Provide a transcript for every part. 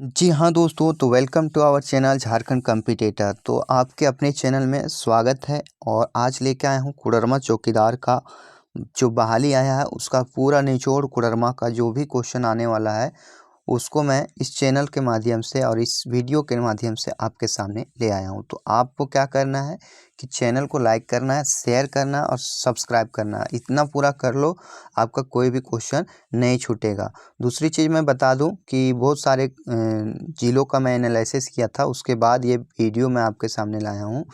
जी हाँ दोस्तों, तो welcome to our channel Jharkhand competitor. तो आपके अपने चैनल में स्वागत है। और आज लेके आया हूँ कोडरमा चौकीदार का जो बहाली आया है उसका पूरा निचोड़। कोडरमा का जो भी क्वेश्चन आने वाला है उसको मैं इस चैनल के माध्यम से और इस वीडियो के माध्यम से आपके सामने ले आया हूँ। तो आपको क्या करना है कि चैनल को लाइक करना है, शेयर करना है और सब्सक्राइब करना है। इतना पूरा कर लो, आपका कोई भी क्वेश्चन नहीं छूटेगा। दूसरी चीज़ मैं बता दूं कि बहुत सारे जिलों का मैं एनालिसिस किया था, उसके बाद ये वीडियो मैं आपके सामने लाया हूँ।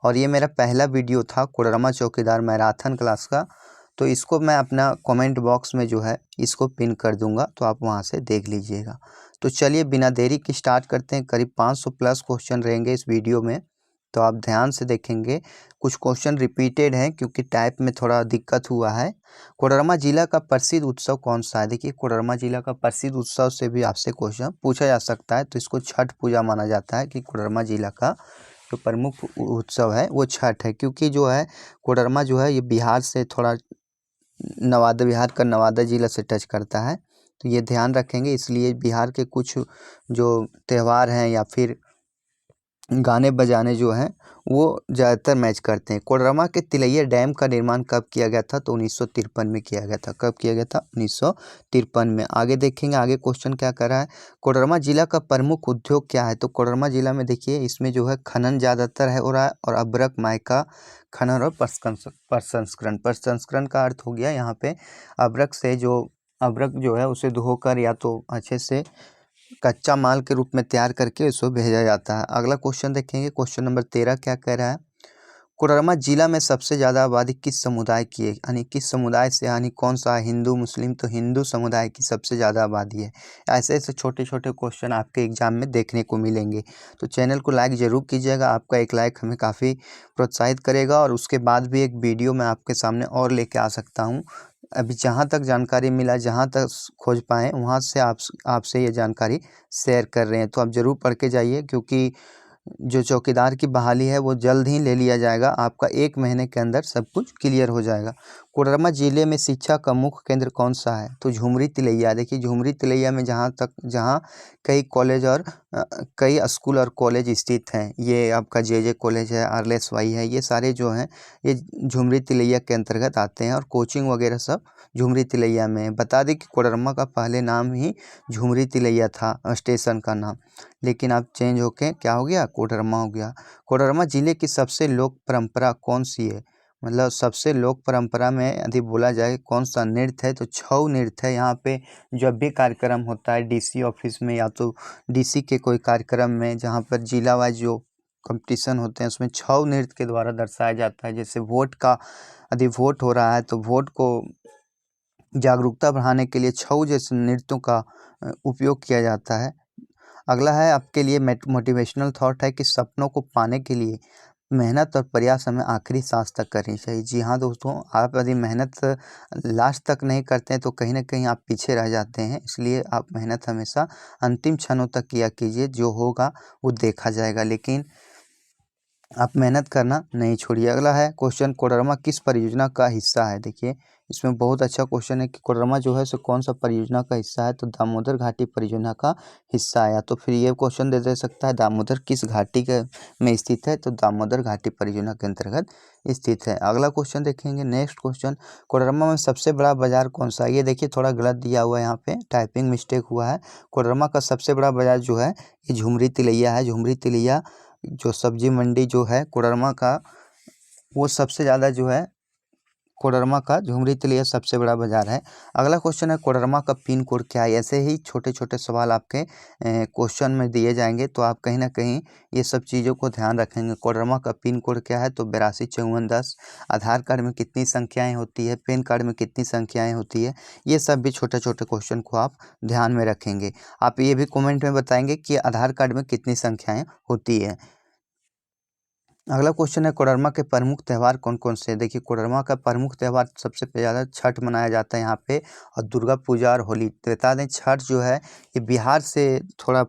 और ये मेरा पहला वीडियो था कोडरमा चौकीदार मैराथन क्लास का। तो इसको मैं अपना कमेंट बॉक्स में जो है इसको पिन कर दूंगा, तो आप वहां से देख लीजिएगा। तो चलिए बिना देरी के स्टार्ट करते हैं। करीब 500 प्लस क्वेश्चन रहेंगे इस वीडियो में, तो आप ध्यान से देखेंगे। कुछ क्वेश्चन रिपीटेड हैं क्योंकि टाइप में थोड़ा दिक्कत हुआ है। कोडरमा जिला का प्रसिद्ध उत्सव कौन सा है? देखिए, कोडरमा जिला का प्रसिद्ध उत्सव से भी आपसे क्वेश्चन पूछा जा सकता है। तो इसको छठ पूजा माना जाता है कि कोडरमा जिला का जो प्रमुख उत्सव है वो छठ है, क्योंकि जो है कोडरमा जो है ये बिहार से थोड़ा नवादा, बिहार का नवादा जिला से टच करता है। तो ये ध्यान रखेंगे, इसलिए बिहार के कुछ जो त्यौहार हैं या फिर गाने बजाने जो हैं वो ज़्यादातर मैच करते हैं। कोडरमा के तिलैया डैम का निर्माण कब किया गया था? तो 1953 में किया गया था। कब किया गया था? 1953 में। आगे देखेंगे, आगे क्वेश्चन क्या कर रहा है। कोडरमा जिला का प्रमुख उद्योग क्या है? तो कोडरमा जिला में देखिए इसमें जो है खनन ज़्यादातर है हो रहा है, और अभ्रक, माइका खनन और प्रसंस्करण। प्रसंस्करण का अर्थ हो गया यहाँ पे अभ्रक से जो अभ्रक जो है उसे धोकर या तो अच्छे से कच्चा माल के रूप में तैयार करके उसको भेजा जाता है। अगला क्वेश्चन देखेंगे, क्वेश्चन नंबर 13 क्या कह रहा है। कोडरमा जिला में सबसे ज़्यादा आबादी किस समुदाय की है? यानी किस समुदाय से, यानी कौन सा, हिंदू मुस्लिम? तो हिंदू समुदाय की सबसे ज़्यादा आबादी है। ऐसे ऐसे छोटे छोटे क्वेश्चन आपके एग्जाम में देखने को मिलेंगे। तो चैनल को लाइक ज़रूर कीजिएगा, आपका एक लाइक हमें काफ़ी प्रोत्साहित करेगा। और उसके बाद भी एक वीडियो मैं आपके सामने और लेके आ सकता हूँ। अभी जहाँ तक जानकारी मिला, जहाँ तक खोज पाएँ वहाँ से आपसे ये जानकारी शेयर कर रहे हैं। तो आप ज़रूर पढ़ के जाइए, क्योंकि जो चौकीदार की बहाली है वो जल्द ही ले लिया जाएगा। आपका 1 महीने के अंदर सब कुछ क्लियर हो जाएगा। कोडरमा जिले में शिक्षा का मुख्य केंद्र कौन सा है? तो झुमरी तिलैया। देखिए झुमरी तिलैया में जहाँ कई कॉलेज और कई स्कूल और कॉलेज स्थित हैं। ये आपका जे कॉलेज है, RLSY है, ये सारे जो हैं ये झुमरी तिलैया के अंतर्गत आते हैं। और कोचिंग वगैरह सब झुमरी तिलैया में है। बता दें कि कोडरमा का पहले नाम ही झुमरी तिलैया था, स्टेशन का नाम, लेकिन अब चेंज होके क्या हो गया? कोडरमा हो गया। कोडरमा जिले की सबसे लोक परंपरा कौन सी है? मतलब सबसे लोक परंपरा में यदि बोला जाए कौन सा नृत्य है, तो छऊ नृत्य है। यहाँ पे जब भी कार्यक्रम होता है DC ऑफिस में या तो DC के कोई कार्यक्रम में, जहाँ पर जिला वाइज जो कंपटीशन होते हैं उसमें छऊ नृत्य के द्वारा दर्शाया जाता है। जैसे वोट का यदि वोट हो रहा है तो वोट को जागरूकता बढ़ाने के लिए छऊ जैसे नृत्यों का उपयोग किया जाता है। अगला है आपके लिए मोटिवेशनल थॉट है कि सपनों को पाने के लिए मेहनत और प्रयास हमें आखिरी सांस तक करनी चाहिए। जी हाँ दोस्तों, आप यदि मेहनत लास्ट तक नहीं करते हैं तो कहीं ना कहीं आप पीछे रह जाते हैं। इसलिए आप मेहनत हमेशा अंतिम क्षणों तक किया कीजिए, जो होगा वो देखा जाएगा, लेकिन आप मेहनत करना नहीं छोड़िए। अगला है क्वेश्चन, कोडरमा किस परियोजना का हिस्सा है? देखिए इसमें बहुत अच्छा क्वेश्चन है कि कोडरमा जो है सो कौन सा परियोजना का हिस्सा है? तो दामोदर घाटी परियोजना का हिस्सा है। तो फिर ये क्वेश्चन दे सकता है दामोदर किस घाटी के में स्थित है? तो दामोदर घाटी परियोजना के अंतर्गत स्थित है। अगला क्वेश्चन देखेंगे, नेक्स्ट क्वेश्चन, कोडरमा में सबसे बड़ा बाजार कौन सा है? ये देखिए थोड़ा गलत दिया हुआ है, यहाँ पे टाइपिंग मिस्टेक हुआ है। कोडरमा का सबसे बड़ा बाजार जो है ये झुमरी तिलैया है। झुमरी तिलैया जो सब्जी मंडी जो है कोडरमा का, वो सबसे ज़्यादा जो है कोडरमा का झुमरी तिलैया सबसे बड़ा बाजार है। अगला क्वेश्चन है, कोडरमा का पिन कोड क्या है? ऐसे ही छोटे छोटे सवाल आपके क्वेश्चन में दिए जाएंगे, तो आप कहीं ना कहीं ये सब चीज़ों को ध्यान रखेंगे। कोडरमा का पिन कोड क्या है? तो 825410। आधार कार्ड में कितनी संख्याएं होती है? पैन कार्ड में कितनी संख्याएं होती है? ये सब भी छोटे छोटे क्वेश्चन को आप ध्यान में रखेंगे। आप ये भी कमेंट में बताएंगे कि आधार कार्ड में कितनी संख्याएं होती है। अगला क्वेश्चन है, कोडरमा के प्रमुख त्यौहार कौन कौन से हैं? देखिए कोडरमा का प्रमुख त्यौहार सबसे ज़्यादा छठ मनाया जाता है यहाँ पे, और दुर्गा पूजा और होली। तो बता दें छठ जो है ये बिहार से थोड़ा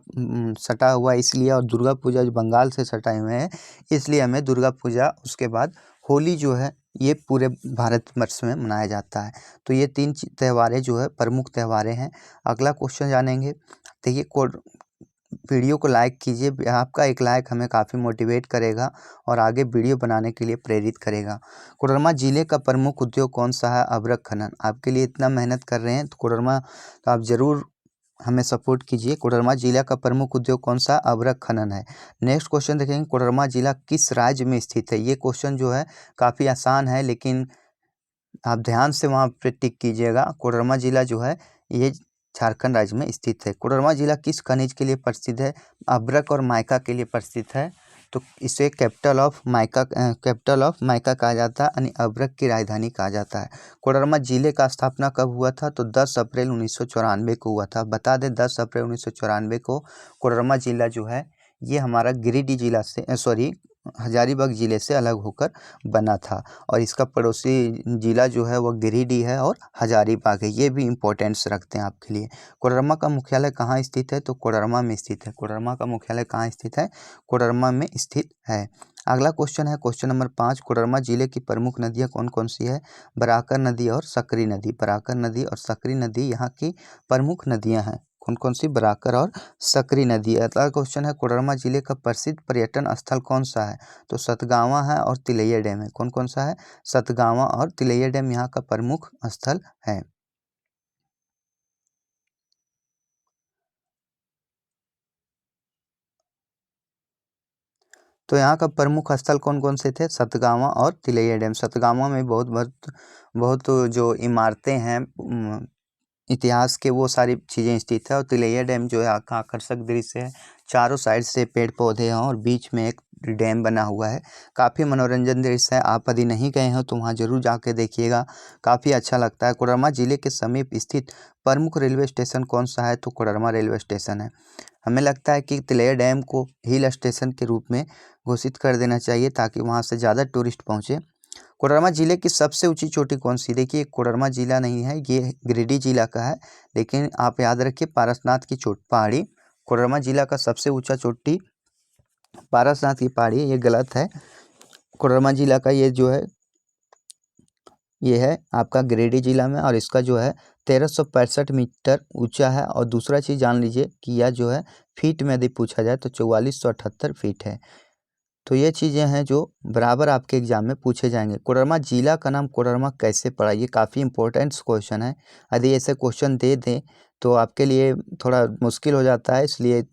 सटा हुआ है इसलिए, और दुर्गा पूजा जो बंगाल से सटाए हुए हैं इसलिए हमें दुर्गा पूजा, उसके बाद होली जो है ये पूरे भारतवर्ष में मनाया जाता है। तो ये 3 त्योहारें जो है प्रमुख त्योहारें हैं। अगला क्वेश्चन जानेंगे। देखिए वीडियो को लाइक कीजिए, आपका एक लाइक हमें काफ़ी मोटिवेट करेगा और आगे वीडियो बनाने के लिए प्रेरित करेगा। कोडरमा ज़िले का प्रमुख उद्योग कौन सा है? अभ्रक खनन। आपके लिए इतना मेहनत कर रहे हैं तो कोडरमा, तो आप ज़रूर हमें सपोर्ट कीजिए। कोडरमा जिला का प्रमुख उद्योग कौन सा? अभ्रक खनन है। नेक्स्ट क्वेश्चन देखेंगे, कोडरमा जिला किस राज्य में स्थित है? ये क्वेश्चन जो है काफ़ी आसान है, लेकिन आप ध्यान से वहाँ पे टिक कीजिएगा। कोडरमा जिला जो है ये झारखंड राज्य में स्थित है। कोडरमा जिला किस खनिज के लिए प्रसिद्ध है? अभ्रक और माइका के लिए प्रसिद्ध है। तो इसे कैपिटल ऑफ माइका कहा जाता है, यानी अभ्रक की राजधानी कहा जाता है। कोडरमा जिले का स्थापना कब हुआ था? तो 10 अप्रैल 1994 को हुआ था। बता दें 10 अप्रैल 1994 को कोडरमा जिला जो है ये हमारा गिरिडीह जिला से हजारीबाग ज़िले से अलग होकर बना था, और इसका पड़ोसी ज़िला जो है वह गिरिडीह है और हजारीबाग है। ये भी इम्पोर्टेंस रखते हैं आपके लिए। कोडरमा का मुख्यालय कहाँ स्थित है? तो कोडरमा में स्थित है। कोडरमा का मुख्यालय कहाँ स्थित है? कोडरमा में स्थित है। अगला क्वेश्चन है क्वेश्चन नंबर 5, कोडरमा जिले की प्रमुख नदियाँ कौन कौन सी है? बराकर नदी और सकरी नदी। बराकर नदी और सकरी नदी यहाँ की प्रमुख नदियाँ हैं। कौन कौन सी? बराकर और सकरी नदी। अगला क्वेश्चन है, कोडरमा जिले का प्रसिद्ध पर्यटन स्थल कौन सा है? तो सतगावा है और तिलैया डैम है। कौन कौन सा है? सतगावा और तिलैया डैम यहाँ का प्रमुख स्थल है। तो यहाँ का प्रमुख स्थल कौन कौन से थे? सतगावा और तिलैया डैम। सतगावा में बहुत बहुत बहुत जो इमारतें हैं इतिहास के, वो सारी चीज़ें स्थित है। और तिलैया डैम जो है आकर्षक दृश्य है, चारों साइड से पेड़ पौधे हैं और बीच में एक डैम बना हुआ है। काफ़ी मनोरंजन दृश्य है। आप यदि नहीं गए हो तो वहाँ जरूर जाके देखिएगा, काफ़ी अच्छा लगता है। कोडरमा जिले के समीप स्थित प्रमुख रेलवे स्टेशन कौन सा है? तो कोडरमा रेलवे स्टेशन है। हमें लगता है कि तिलैया डैम को हिल स्टेशन के रूप में घोषित कर देना चाहिए ताकि वहाँ से ज़्यादा टूरिस्ट पहुँचे। कोडरमा जिले की सबसे ऊंची चोटी कौन सी? देखिए कोडरमा जिला नहीं है, ये गिरिडीह जिला का है, लेकिन आप याद रखिए पारसनाथ की पहाड़ी। कोडरमा जिला का सबसे ऊंचा चोटी पारसनाथ की पहाड़ी, ये गलत है। कोडरमा जिला का ये है आपका गिरिडीह जिला में, और इसका जो है 1365 मीटर ऊंचा है। और दूसरा चीज़ जान लीजिए कि यह जो है फीट में यदि पूछा जाए तो 4478 फीट है। तो ये चीज़ें हैं जो बराबर आपके एग्जाम में पूछे जाएंगे। कोडरमा जिला का नाम कोडरमा कैसे पड़ा? ये काफ़ी इंपॉर्टेंट क्वेश्चन है। यदि ऐसे क्वेश्चन दे दें तो आपके लिए थोड़ा मुश्किल हो जाता है, इसलिए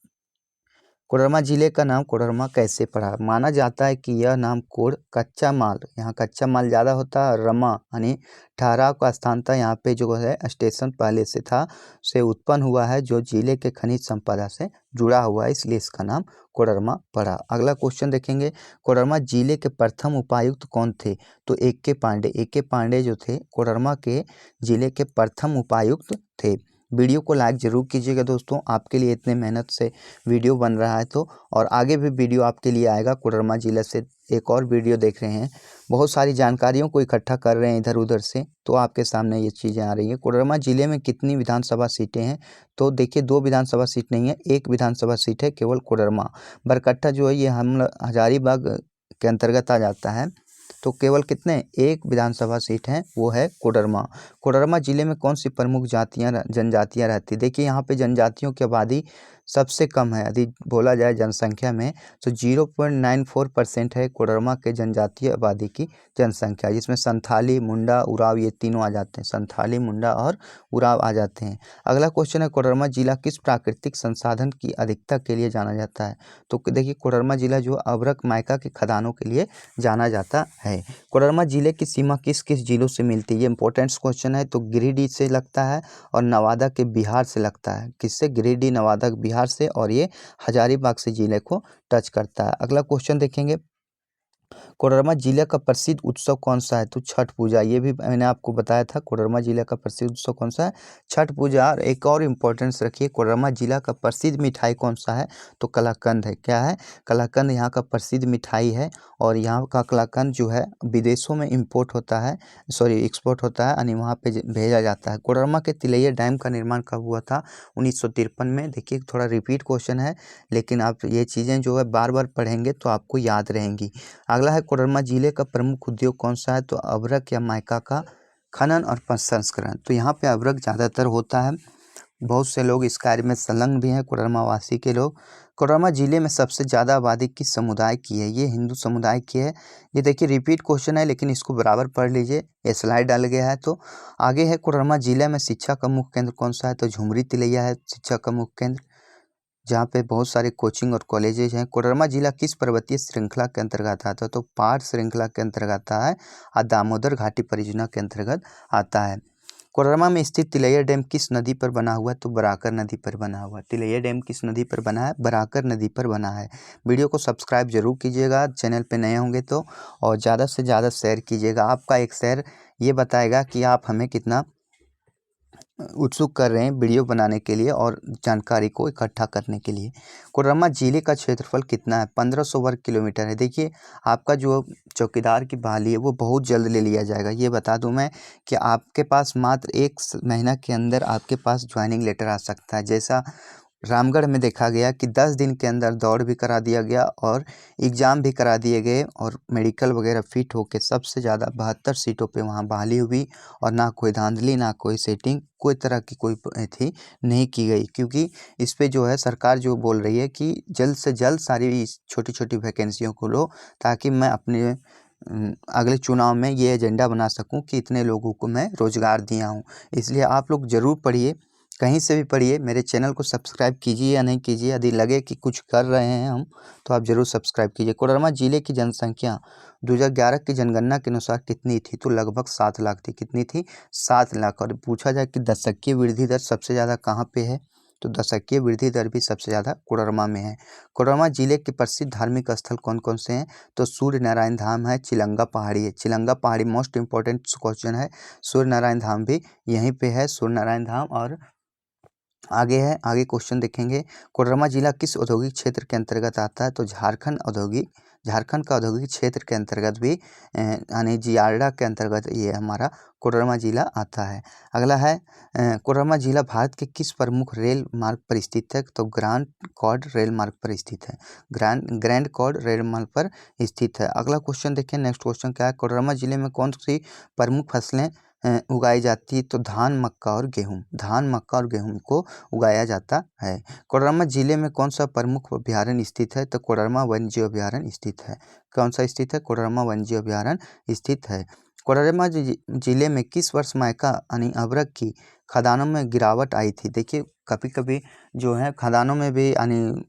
कोडरमा जिले का नाम कोडरमा कैसे पड़ा? माना जाता है कि यह नाम कोड कच्चा माल, यहाँ कच्चा माल ज़्यादा होता है, रमा यानी ठहराव का स्थान था, यहाँ पे जो है स्टेशन पहले से था, से उत्पन्न हुआ है, जो जिले के खनिज संपदा से जुड़ा हुआ है, इसलिए इसका नाम कोडरमा पड़ा। अगला क्वेश्चन देखेंगे, कोडरमा जिले के प्रथम उपायुक्त कौन थे? तो ए के पांडे जो थे कोडरमा के जिले के प्रथम उपायुक्त थे। वीडियो को लाइक ज़रूर कीजिएगा दोस्तों, आपके लिए इतने मेहनत से वीडियो बन रहा है तो, और आगे भी वीडियो आपके लिए आएगा। कोडरमा जिला से एक और वीडियो देख रहे हैं, बहुत सारी जानकारियों को इकट्ठा कर रहे हैं इधर उधर से, तो आपके सामने ये चीज़ें आ रही है। कोडरमा जिले में कितनी विधानसभा सीटें हैं? तो देखिए 2 विधानसभा सीट नहीं है, 1 विधानसभा सीट है केवल कोडरमा। बरकट्टा जो है ये हम हजारीबाग के अंतर्गत आ जाता है। तो केवल कितने? 1 विधानसभा सीट है, वो है कोडरमा। कोडरमा जिले में कौन सी प्रमुख जनजातियाँ रहती? देखिए यहाँ पे जनजातियों की आबादी सबसे कम है, यदि बोला जाए जनसंख्या में तो 0.94% है कोडरमा के जनजातीय आबादी की जनसंख्या, जिसमें संथाली, मुंडा, उराव ये तीनों आ जाते हैं। संथाली, मुंडा और उराव आ जाते हैं। अगला क्वेश्चन है, कोडरमा जिला किस प्राकृतिक संसाधन की अधिकता के लिए जाना जाता है? तो देखिए कोडरमा जिला जो अभ्रक माइका के खदानों के लिए जाना जाता है। कोडरमा जिले की सीमा किस किस जिलों से मिलती है? ये इंपॉर्टेंट क्वेश्चन है। तो गिरिडीह से लगता है और नवादा के बिहार से लगता है। किससे? गिरिडीह, नवादा, बिहार से, और ये हजारीबाग से जिले को टच करता है। अगला क्वेश्चन देखेंगे, कोडरमा जिले का प्रसिद्ध उत्सव कौन सा है? तो छठ पूजा। ये भी मैंने आपको बताया था, कोडरमा जिले का प्रसिद्ध उत्सव कौन सा है? छठ पूजा। और एक और इम्पोर्टेंस रखिए, कोडरमा जिला का प्रसिद्ध मिठाई कौन सा है? तो कलाकंद है। क्या है? कलाकंद यहाँ का प्रसिद्ध मिठाई है, और यहाँ का कलाकंद जो है विदेशों में एक्सपोर्ट होता है, यानी वहाँ पे भेजा जाता है। कोडरमा के तिलैया डैम का निर्माण कब हुआ था? 1953 में। देखिए थोड़ा रिपीट क्वेश्चन है, लेकिन आप ये चीज़ें जो है बार बार पढ़ेंगे तो आपको याद रहेंगी। अगला है, कोडरमा जिले का प्रमुख उद्योग कौन सा है? तो अभ्रक या माइका का खनन और प्रसंस्करण। तो यहाँ पे अभ्रक ज़्यादातर होता है, बहुत से लोग इस कार्य में संलग्न भी हैं, कोडरमा वासी के लोग। कोडरमा जिले में सबसे ज़्यादा आबादी किस समुदाय की है? ये हिंदू समुदाय की है। ये देखिए रिपीट क्वेश्चन है, लेकिन इसको बराबर पढ़ लीजिए, ये स्लाइड डाल गया है। तो आगे है, कोडरमा जिले में शिक्षा का मुख्य केंद्र कौन सा है? तो झुमरी तिलैया है शिक्षा का मुख्य केंद्र, जहाँ पे बहुत सारे कोचिंग और कॉलेजेज हैं। कोडरमा जिला किस पर्वतीय श्रृंखला के अंतर्गत आता है? तो पहाड़ श्रृंखला के अंतर्गत आता है और दामोदर घाटी परियोजना के अंतर्गत आता है। कोडरमा में स्थित तिलैया डैम किस नदी पर बना हुआ है? तो बराकर नदी पर बना हुआ है। तिलैया डैम किस नदी पर बना है? बराकर नदी पर बना है। वीडियो को सब्सक्राइब जरूर कीजिएगा चैनल पे नए होंगे तो, और ज़्यादा से ज़्यादा शेयर कीजिएगा। आपका एक शेयर ये बताएगा कि आप हमें कितना उत्सुक कर रहे हैं वीडियो बनाने के लिए और जानकारी को इकट्ठा करने के लिए। कोडरमा जिले का क्षेत्रफल कितना है? 1500 वर्ग किलोमीटर है। देखिए आपका जो चौकीदार की बहाली है वो बहुत जल्द ले लिया जाएगा। ये बता दूं मैं कि आपके पास मात्र एक महीना के अंदर आपके पास ज्वाइनिंग लेटर आ सकता है। जैसा रामगढ़ में देखा गया कि 10 दिन के अंदर दौड़ भी करा दिया गया और एग्ज़ाम भी करा दिए गए और मेडिकल वगैरह फिट होकर सबसे ज़्यादा 72 सीटों पे वहाँ बहाली हुई और ना कोई धांधली, ना कोई सेटिंग, कोई तरह की कोई थी नहीं की गई। क्योंकि इस पे जो है सरकार जो बोल रही है कि जल्द से जल्द सारी छोटी-छोटी वैकेंसियों को लो, ताकि मैं अपने अगले चुनाव में ये एजेंडा बना सकूं कि इतने लोगों को मैं रोज़गार दिया हूं। इसलिए आप लोग ज़रूर पढ़िए, कहीं से भी पढ़िए। मेरे चैनल को सब्सक्राइब कीजिए या नहीं कीजिए, यदि लगे कि कुछ कर रहे हैं हम तो आप ज़रूर सब्सक्राइब कीजिए। कोडरमा जिले की जनसंख्या 2011 की जनगणना के अनुसार कितनी थी? तो लगभग 7 लाख थी। कितनी थी? 7 लाख। और पूछा जाए कि दशकीय वृद्धि दर सबसे ज़्यादा कहाँ पे है? तो दशकीय वृद्धि दर भी सबसे ज़्यादा कोडरमा में है। कोडरमा जिले के प्रसिद्ध धार्मिक स्थल कौन कौन से हैं? तो सूर्य नारायण धाम है, चिलंगा पहाड़ी है। चिलंगा पहाड़ी मोस्ट इंपॉर्टेंट क्वेश्चन है। सूर्य नारायण धाम भी यहीं पे है, सूर्य नारायण धाम। और आगे है, आगे क्वेश्चन देखेंगे। कोडरमा जिला किस औद्योगिक क्षेत्र के अंतर्गत आता है? तो झारखंड का औद्योगिक क्षेत्र के अंतर्गत भी यानी जियारडा के अंतर्गत ये हमारा कोडरमा जिला आता है। अगला है, कोडरमा जिला भारत के किस प्रमुख रेल मार्ग पर स्थित है? तो ग्रैंड कॉर्ड रेल मार्ग पर स्थित है। ग्रैंड कॉर्ड रेल मार्ग पर स्थित है। अगला क्वेश्चन देखिए, नेक्स्ट क्वेश्चन क्या है? कोडरमा जिले में कौन सी प्रमुख फसलें उगाई जाती है? तो धान, मक्का और गेहूँ। धान, मक्का और गेहूँ को उगाया जाता है। कोडरमा जिले में कौन सा प्रमुख अभ्यारण्य स्थित है? तो कोडरमा वन्यजीव अभ्यारण्य स्थित है। कौन सा स्थित है? कोडरमा वन्यजीव अभ्यारण्य स्थित है। कोडरमा जिले में किस वर्ष माइका यानी अभ्रक की खदानों में गिरावट आई थी? देखिए कभी कभी जो है खदानों में भी यानी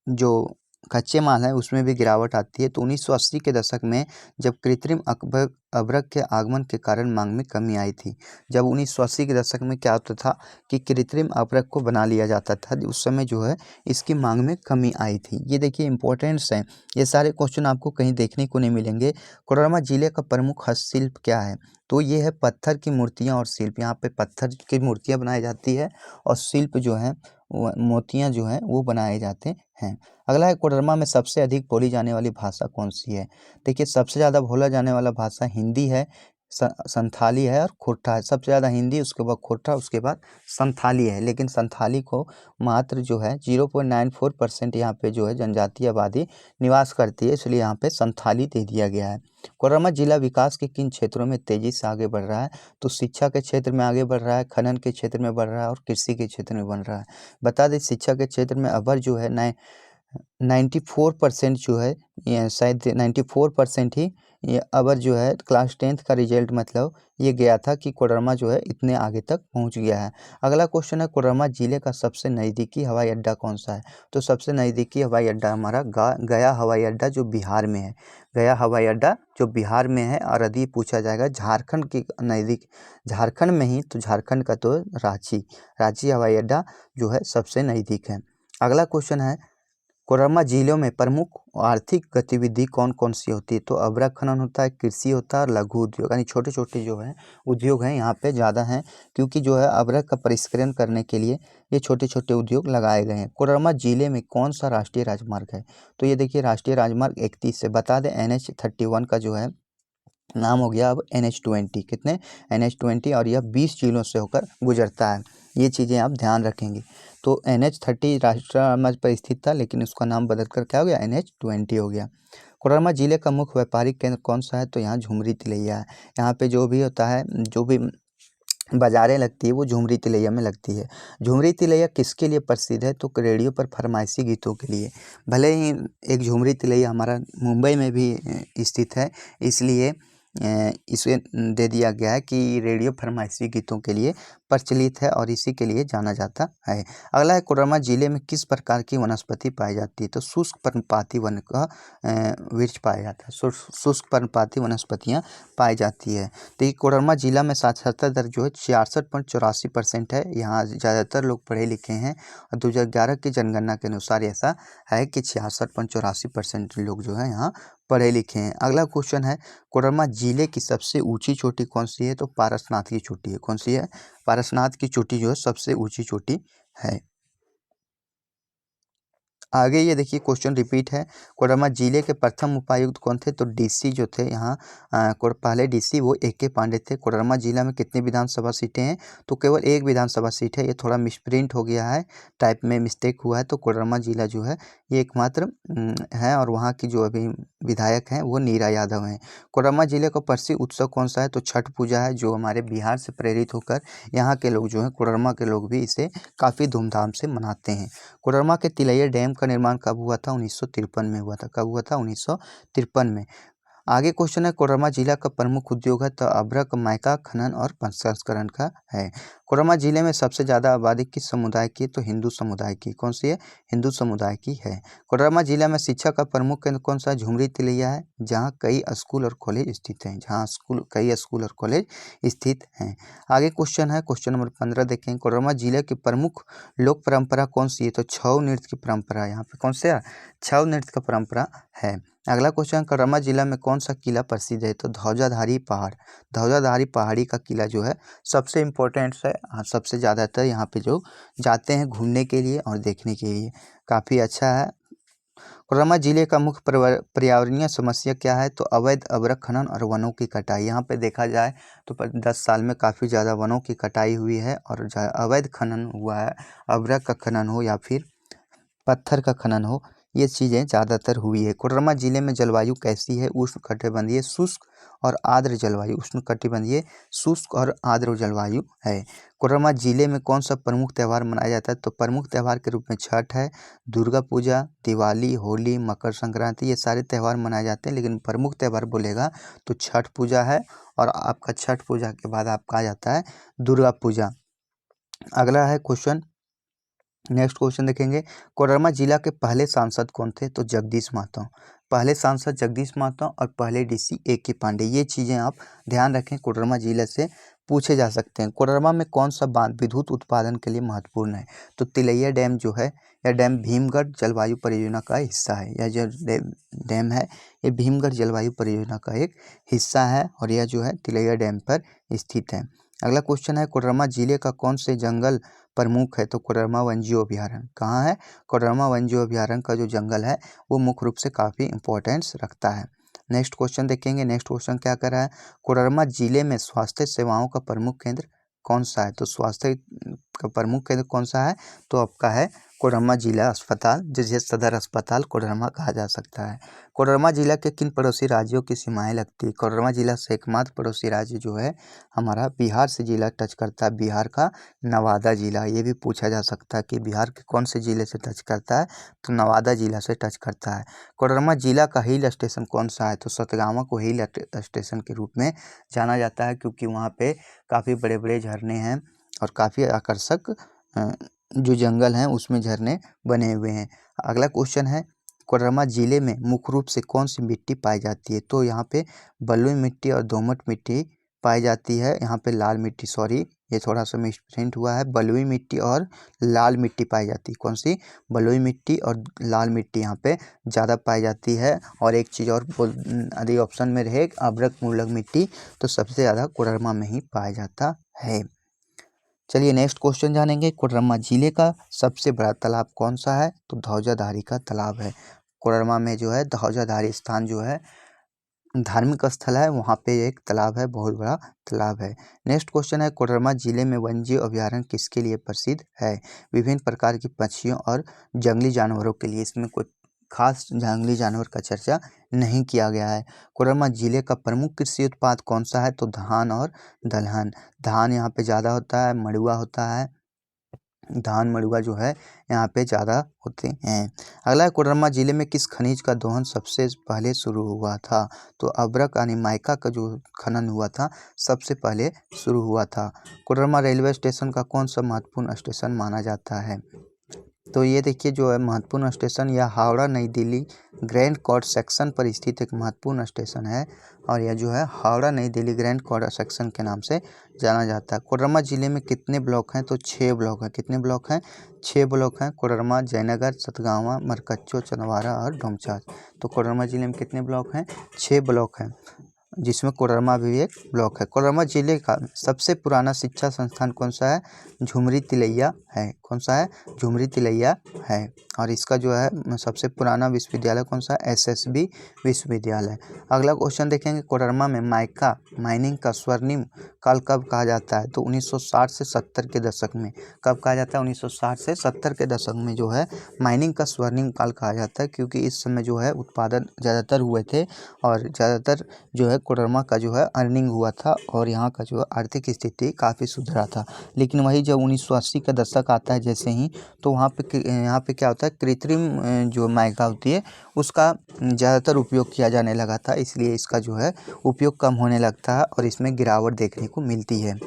जो कच्चे माल है उसमें भी गिरावट आती है। तो 1980 के दशक में जब कृत्रिम अभ्रक के आगमन के कारण मांग में कमी आई थी। जब 1980 के दशक में क्या होता था कि कृत्रिम अभ्रक को बना लिया जाता था, उस समय जो है इसकी मांग में कमी आई थी। ये देखिए इंपॉर्टेंट्स हैं, ये सारे क्वेश्चन आपको कहीं देखने को नहीं मिलेंगे। कोडरमा जिले का प्रमुख हस्तशिल्प क्या है? तो ये है पत्थर की मूर्तियाँ और शिल्प। यहाँ पे पत्थर की मूर्तियाँ बनाई जाती है और शिल्प जो है मोतियाँ जो हैं वो बनाए जाते हैं। अगला है, कोडरमा में सबसे अधिक बोली जाने वाली भाषा कौन सी है? देखिए सबसे ज़्यादा बोला जाने वाला भाषा हिंदी है, संथाली है और खोरठा है। सबसे ज़्यादा हिंदी, उसके बाद खोरठा, उसके बाद संथाली है। लेकिन संथाली को मात्र जो है 0.94% यहाँ पे जो है जनजातीय आबादी निवास करती है, इसलिए यहाँ पे संथाली दे दिया गया है। कोडरमा जिला विकास के किन क्षेत्रों में तेजी से आगे बढ़ रहा है? तो शिक्षा के क्षेत्र में आगे बढ़ रहा है, खनन के क्षेत्र में बढ़ रहा है और कृषि के क्षेत्र में बढ़ रहा है। बता दें शिक्षा के क्षेत्र में अबर जो है 94% जो है, ये शायद 94% ही ये अबर जो है क्लास 10th का रिजल्ट मतलब ये गया था कि कोडरमा जो है इतने आगे तक पहुंच गया है। अगला क्वेश्चन है, कोडरमा जिले का सबसे नज़दीकी हवाई अड्डा कौन सा है? तो सबसे नज़दीकी हवाई अड्डा हमारा गया हवाई अड्डा जो बिहार में है। गया हवाई अड्डा जो बिहार में है। और यदि पूछा जाएगा झारखंड के नज़दीक, झारखंड में ही, तो झारखंड का तो रांची हवाई अड्डा जो है सबसे नज़दीक है। अगला क्वेश्चन है, कोडरमा जिलों में प्रमुख आर्थिक गतिविधि कौन कौन सी होती है? तो अभ्रक खनन होता है, कृषि होता है और लघु उद्योग यानी छोटे छोटे जो है उद्योग हैं यहाँ पे ज़्यादा हैं, क्योंकि जो है अभ्रक का परिष्करण करने के लिए ये छोटे छोटे उद्योग लगाए गए हैं। कोडरमा जिले में कौन सा राष्ट्रीय राजमार्ग है? तो ये देखिए राष्ट्रीय राजमार्ग 31 से, बता दें NH31 का जो है नाम हो गया अब NH20। कितने? NH20। और यह 20 जिलों से होकर गुजरता है। ये चीज़ें आप ध्यान रखेंगे। तो NH30 राष्ट्रीय राजमार्ग पर स्थित था, लेकिन उसका नाम बदल कर क्या हो गया? NH20 हो गया। कोडरमा जिले का मुख्य व्यापारिक केंद्र कौन सा है? तो यहाँ झुमरी तिलैया है। यहाँ पे जो भी होता है, जो भी बाजारें लगती है वो झुमरी तिलैया में लगती है। झुमरी तिलैया किसके लिए प्रसिद्ध है? तो रेडियो पर फरमाइशी गीतों के लिए। भले ही एक झुमरी तिलैया हमारा मुंबई में भी स्थित है, इसलिए इसे दे दिया गया है कि रेडियो फरमाइशी गीतों के लिए प्रचलित है और इसी के लिए जाना जाता है। अगला है, कोडरमा जिले में किस प्रकार की वनस्पति पाई जाती है? तो शुष्क पर्णपाती वन का वृक्ष पाया जाता है। शुष्क पर्णपाती वनस्पतियाँ पाई जाती है। तो ये कोडरमा जिला में साक्षरता दर जो है 66.84% है। यहाँ ज़्यादातर लोग पढ़े लिखे हैं और 2011 की जनगणना के अनुसार ऐसा है कि 66.84% लोग जो है यहाँ पढ़े लिखे हैं। अगला क्वेश्चन है, कोडरमा जिले की सबसे ऊंची चोटी कौन सी है? तो पारसनाथ की चोटी है। कौन सी है? पारसनाथ की चोटी जो है सबसे ऊंची चोटी है। आगे ये देखिए क्वेश्चन रिपीट है, कोडरमा जिले के प्रथम उपायुक्त कौन थे? तो डीसी जो थे यहाँ पहले डीसी वो AK पांडे थे। कोडरमा जिला में कितनी विधानसभा सीटें हैं? तो केवल एक विधानसभा सीट है। ये थोड़ा मिसप्रिंट हो गया है, टाइप में मिस्टेक हुआ है। तो कोडरमा जिला जो है ये एकमात्र है और वहाँ की जो अभी विधायक हैं वो नीरा यादव हैं। कोडरमा जिले का प्रसिद्ध उत्सव कौन सा है? तो छठ पूजा है, जो हमारे बिहार से प्रेरित होकर यहाँ के लोग जो हैं, कोडरमा के लोग भी इसे काफ़ी धूमधाम से मनाते हैं। कोडरमा के तिलैया डैम का निर्माण कब हुआ था? 1953 में हुआ था। कब हुआ था? 1953 में। आगे क्वेश्चन है, कोडरमा जिला का प्रमुख उद्योग है? तो अभ्रक, माइका खनन और प्रसंस्करण का है। कोडरमा जिले में सबसे ज़्यादा आबादी किस समुदाय की? तो हिंदू समुदाय की। कौन सी है? हिंदू समुदाय की है। कोडरमा जिला में शिक्षा का प्रमुख केंद्र कौन सा? झुमरी तिलैया है, जहाँ कई स्कूल और कॉलेज स्थित हैं। कई स्कूल और कॉलेज स्थित हैं। आगे क्वेश्चन है, क्वेश्चन नंबर 15 देखें, कोडरमा जिले की प्रमुख लोक परंपरा कौन सी है? तो छऊ नृत्य की परंपरा। यहाँ पे कौन सा? छऊ नृत्य का परंपरा है। अगला क्वेश्चन, कोडरमा जिला में कौन सा किला प्रसिद्ध है? तो ध्वजाधारी पहाड़। ध्वजाधारी पहाड़ी का किला जो है सबसे इम्पोर्टेंट है। सबसे ज़्यादातर यहाँ पे जो जाते हैं घूमने के लिए और देखने के लिए, काफ़ी अच्छा है। कोडरमा जिले का मुख्य पर्यावरणीय समस्या क्या है? तो अवैध अभ्रक खनन और वनों की कटाई। यहाँ पे देखा जाए तो 10 साल में काफ़ी ज़्यादा वनों की कटाई हुई है और अवैध खनन हुआ है। अभ्रक का खनन हो या फिर पत्थर का खनन हो, ये चीज़ें ज़्यादातर हुई है। कोडरमा जिले में जलवायु कैसी है? उष्णकटिबंधीय शुष्क और आर्द्र जलवायु। उष्णकटिबंधीय शुष्क और आर्द्र जलवायु है। कोडरमा जिले में कौन सा प्रमुख त्यौहार मनाया जाता है? तो प्रमुख त्यौहार के रूप में छठ है, दुर्गा पूजा, दिवाली, होली, मकर संक्रांति, ये सारे त्यौहार मनाए जाते हैं। लेकिन प्रमुख त्यौहार बोलेगा तो छठ पूजा है और आपका छठ पूजा के बाद आपका आ जाता है दुर्गा पूजा। अगला है क्वेश्चन, नेक्स्ट क्वेश्चन देखेंगे, कोडरमा जिला के पहले सांसद कौन थे? तो जगदीश महतो। पहले सांसद जगदीश महतो और पहले डीसी AK पांडे। ये चीज़ें आप ध्यान रखें, कोडरमा जिले से पूछे जा सकते हैं। कोडरमा में कौन सा बांध विद्युत उत्पादन के लिए महत्वपूर्ण है? तो तिलैया डैम जो है, यह डैम भीमगढ़ जलवायु परियोजना का हिस्सा है। यह जो डैम है ये भीमगढ़ जलवायु परियोजना का एक हिस्सा है और यह जो है तिलैया डैम पर स्थित है। अगला क्वेश्चन है, कोडरमा जिले का कौन से जंगल प्रमुख है? तो कोडरमा वन्यजीव अभयारण्य। कहाँ है? कोडरमा वन्यजीव अभयारण्य का जो जंगल है वो मुख्य रूप से काफ़ी इंपॉर्टेंस रखता है। नेक्स्ट क्वेश्चन देखेंगे, नेक्स्ट क्वेश्चन क्या कर रहा है, कोडरमा जिले में स्वास्थ्य सेवाओं का प्रमुख केंद्र कौन सा है? तो स्वास्थ्य का प्रमुख केंद्र कौन सा है? तो आपका है कोडरमा जिला अस्पताल, जिसे सदर अस्पताल कोडरमा कहा जा सकता है। कोडरमा जिला के किन पड़ोसी राज्यों की सीमाएं लगती है? कोडरमा जिला से एकमात्र पड़ोसी राज्य जो है हमारा बिहार से जिला टच करता है, बिहार का नवादा जिला। ये भी पूछा जा सकता है कि बिहार के कौन से ज़िले से टच करता है? तो नवादा जिला से टच करता है। कोडरमा जिला का हिल स्टेशन कौन सा है? तो सतगावा को हिल स्टेशन के रूप में जाना जाता है, क्योंकि वहाँ पे काफ़ी बड़े बड़े झरने हैं और काफ़ी आकर्षक जो जंगल हैं उसमें झरने बने हुए हैं। अगला क्वेश्चन है, कोडरमा जिले में मुख्य रूप से कौन सी मिट्टी पाई जाती है? तो यहाँ पे बलुई मिट्टी और दोमट मिट्टी पाई जाती है। यहाँ पे लाल मिट्टी, सॉरी ये थोड़ा सा मिसप्रिंट हुआ है, बलुई मिट्टी और लाल मिट्टी पाई जाती है। कौन सी? बलुई मिट्टी और लाल मिट्टी यहाँ पे ज़्यादा पाई जाती है। और एक चीज़ और यदि ऑप्शन में रहे अभ्रक मूलक मिट्टी, तो सबसे ज़्यादा कोडरमा में ही पाया जाता है। चलिए नेक्स्ट क्वेश्चन जानेंगे, कोडरमा जिले का सबसे बड़ा तालाब कौन सा है? तो ध्वजाधारी का तालाब है। कोडरमा में जो है ध्वजाधारी स्थान जो है धार्मिक स्थल है, वहाँ पे एक तालाब है, बहुत बड़ा तालाब है। नेक्स्ट क्वेश्चन है, कोडरमा जिले में वन्यजीव अभयारण्य किसके लिए प्रसिद्ध है? विभिन्न प्रकार की पक्षियों और जंगली जानवरों के लिए। इसमें कुछ खास जंगली जानवर का चर्चा नहीं किया गया है। कोडरमा जिले का प्रमुख कृषि उत्पाद कौन सा है? तो धान और दलहन। धान यहाँ पे ज़्यादा होता है, मड़ुआ होता है, धान मड़ुआ जो है यहाँ पे ज़्यादा होते हैं। अगला है, कोडरमा जिले में किस खनिज का दोहन सबसे पहले शुरू हुआ था? तो अभ्रक यानी माइका का जो खनन हुआ था सबसे पहले शुरू हुआ था। कोडरमा रेलवे स्टेशन का कौन सा महत्वपूर्ण स्टेशन माना जाता है? तो ये देखिए जो है महत्वपूर्ण स्टेशन, यह हावड़ा नई दिल्ली ग्रैंड कॉर्ड सेक्शन पर स्थित एक महत्वपूर्ण स्टेशन है और यह जो है हावड़ा नई दिल्ली ग्रैंड कॉर्ड सेक्शन के नाम से जाना जाता है। कोडरमा जिले में कितने ब्लॉक हैं? तो 6 ब्लॉक हैं। कितने ब्लॉक हैं? 6 ब्लॉक हैं। कोडरमा, जयनगर, सतगावा, मरकच्चो, चंदवारा और डोमचांच। तो कोडरमा जिले में कितने ब्लॉक हैं? 6 ब्लॉक हैं, जिसमें कोडरमा भी एक ब्लॉक है। कोडरमा जिले का सबसे पुराना शिक्षा संस्थान कौन सा है? झुमरी तिलैया है। कौन सा है? झुमरी तिलैया है। और इसका जो है सबसे पुराना विश्वविद्यालय कौन सा है? एसएसबी विश्वविद्यालय। अगला क्वेश्चन देखेंगे, कोडरमा में माइका माइनिंग का स्वर्णिम काल कब कहा जाता है? तो 1960 से 70 के दशक में। कब कहा जाता है? 1960 से 70 के दशक में जो है माइनिंग का स्वर्णिम काल कहा जाता है, क्योंकि इस समय जो है उत्पादन ज़्यादातर हुए थे और ज़्यादातर जो है कोडरमा का जो है अर्निंग हुआ था और यहाँ का जो है आर्थिक स्थिति काफ़ी सुधरा था। लेकिन वही जब 1980 का दशक आता है जैसे ही, तो यहाँ पे क्या होता है, कृत्रिम जो माइका होती है उसका ज़्यादातर उपयोग किया जाने लगा था, इसलिए इसका जो है उपयोग कम होने लगता है और इसमें गिरावट देखने को मिलती है।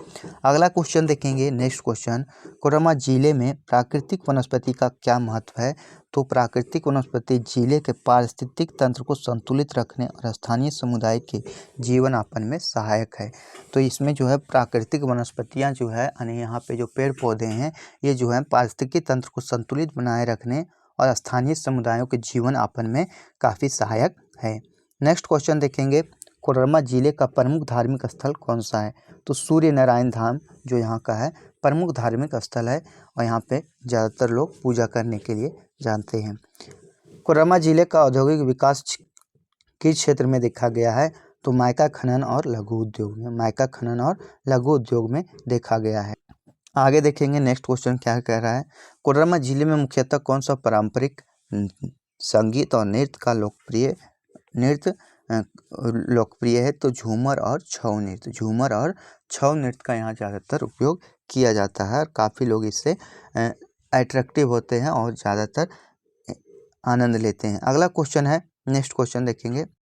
अगला क्वेश्चन देखेंगे, नेक्स्ट क्वेश्चन, कोडरमा जिले में प्राकृतिक वनस्पति का क्या महत्व है? तो प्राकृतिक वनस्पति जिले के पारिस्थितिक तंत्र को संतुलित रखने और स्थानीय समुदाय के जीवन यापन में सहायक है। तो इसमें जो है प्राकृतिक वनस्पतियाँ जो है यानी यहाँ पे जो पेड़ पौधे हैं ये जो है पारिस्थितिकी तंत्र को संतुलित बनाए रखने और स्थानीय समुदायों के जीवन यापन में काफ़ी सहायक है। नेक्स्ट क्वेश्चन देखेंगे, कोडरमा जिले का प्रमुख धार्मिक स्थल कौन सा है? तो सूर्य नारायण धाम जो यहाँ का है प्रमुख धार्मिक स्थल है और यहाँ पे ज़्यादातर लोग पूजा करने के लिए जानते हैं। कोडरमा जिले का औद्योगिक विकास किस क्षेत्र में देखा गया है? तो माइका खनन और लघु उद्योग में। माइका खनन और लघु उद्योग में देखा गया है। आगे देखेंगे, नेक्स्ट क्वेश्चन क्या कह रहा है, कोडरमा जिले में मुख्यतः कौन सा पारंपरिक संगीत और नृत्य लोकप्रिय है? तो झूमर और छऊ नृत्य। झूमर और छऊ नृत्य का यहाँ ज़्यादातर उपयोग किया जाता है और काफ़ी लोग इससे अट्रैक्टिव होते हैं और ज़्यादातर आनंद लेते हैं। अगला क्वेश्चन है, नेक्स्ट क्वेश्चन देखेंगे,